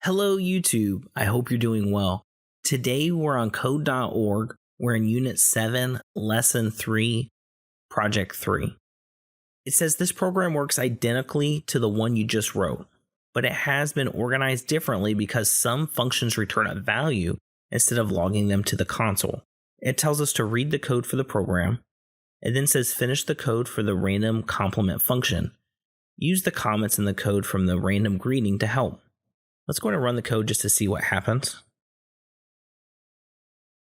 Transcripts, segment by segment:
Hello, YouTube. I hope you're doing well. Today we're on code.org. We're in Unit 7, Lesson 3, Project 3. It says this program works identically to the one you just wrote, but it has been organized differently because some functions return a value instead of logging them to the console. It tells us to read the code for the program. It then says finish the code for the random complement function. Use the comments in the code from the random greeting to help. Let's go ahead and run the code just to see what happens.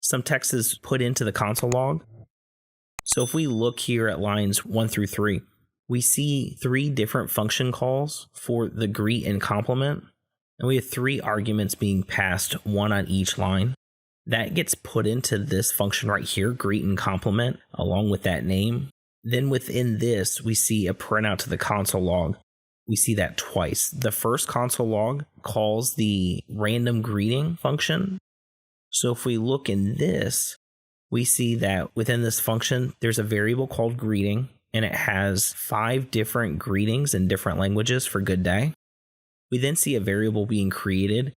Some text is put into the console log. So if we look here at lines 1 through 3, we see 3 different function calls for the greet and complement. And we have 3 arguments being passed, 1 on each line. That gets put into this function right here, greet and complement, along with that name. Then within this, we see a printout to the console log. We see that twice. The first console log calls the random greeting function. So if we look in this, we see that within this function, there's a variable called greeting, and it has 5 different greetings in different languages for good day. We then see a variable being created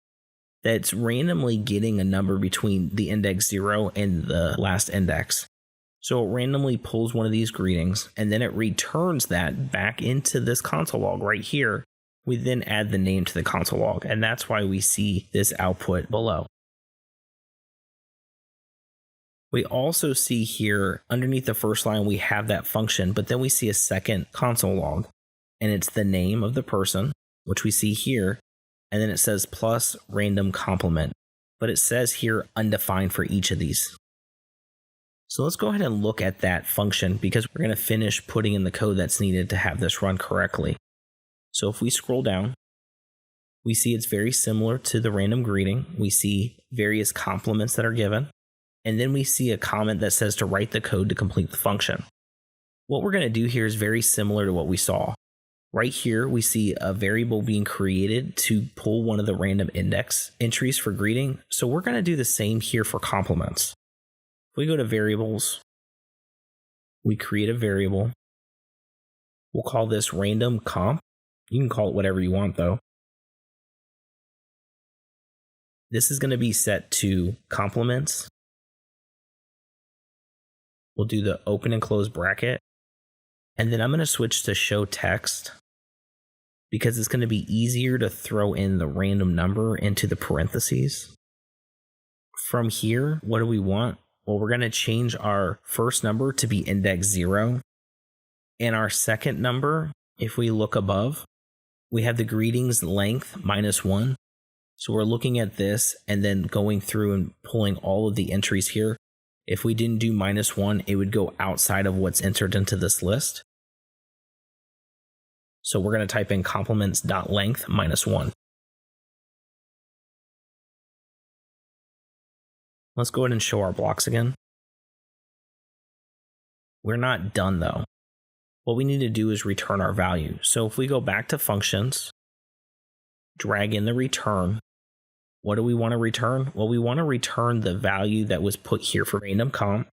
that's randomly getting a number between the index 0 and the last index. So it randomly pulls one of these greetings, and then it returns that back into this console log right here. We then add the name to the console log, and that's why we see this output below. We also see here underneath the first line, we have that function, but then we see a second console log, and it's the name of the person, which we see here, and then it says plus random complement, but it says here undefined for each of these. So let's go ahead and look at that function because we're going to finish putting in the code that's needed to have this run correctly. So if we scroll down, we see it's very similar to the random greeting. We see various complements that are given, and then we see a comment that says to write the code to complete the function. What we're going to do here is very similar to what we saw. Right here, we see a variable being created to pull one of the random index entries for greeting. So we're going to do the same here for complements. If we go to variables, we create a variable. We'll call this random comp. You can call it whatever you want though. This is going to be set to complements. We'll do the open and close bracket. And then I'm going to switch to show text because it's going to be easier to throw in the random number into the parentheses. From here, what do we want? Well, we're going to change our first number to be index 0. And our second number, if we look above, we have the greetings length -1. So we're looking at this and then going through and pulling all of the entries here. If we didn't do -1, it would go outside of what's entered into this list. So we're going to type in complements.length -1. Let's go ahead and show our blocks again. We're not done though. What we need to do is return our value. So if we go back to functions, drag in the return, what do we want to return? Well, we want to return the value that was put here for random comp.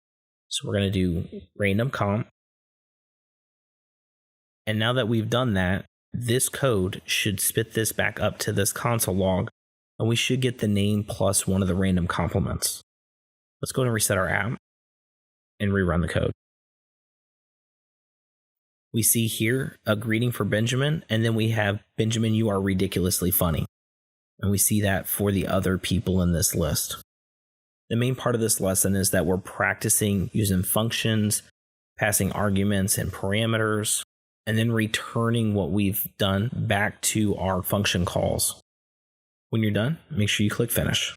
So we're going to do random comp. And now that we've done that, this code should spit this back up to this console log, and we should get the name plus one of the random complements. Let's go ahead and reset our app and rerun the code. We see here a greeting for Benjamin, and then we have Benjamin, you are ridiculously funny. And we see that for the other people in this list. The main part of this lesson is that we're practicing using functions, passing arguments and parameters, and then returning what we've done back to our function calls. When you're done, make sure you click finish.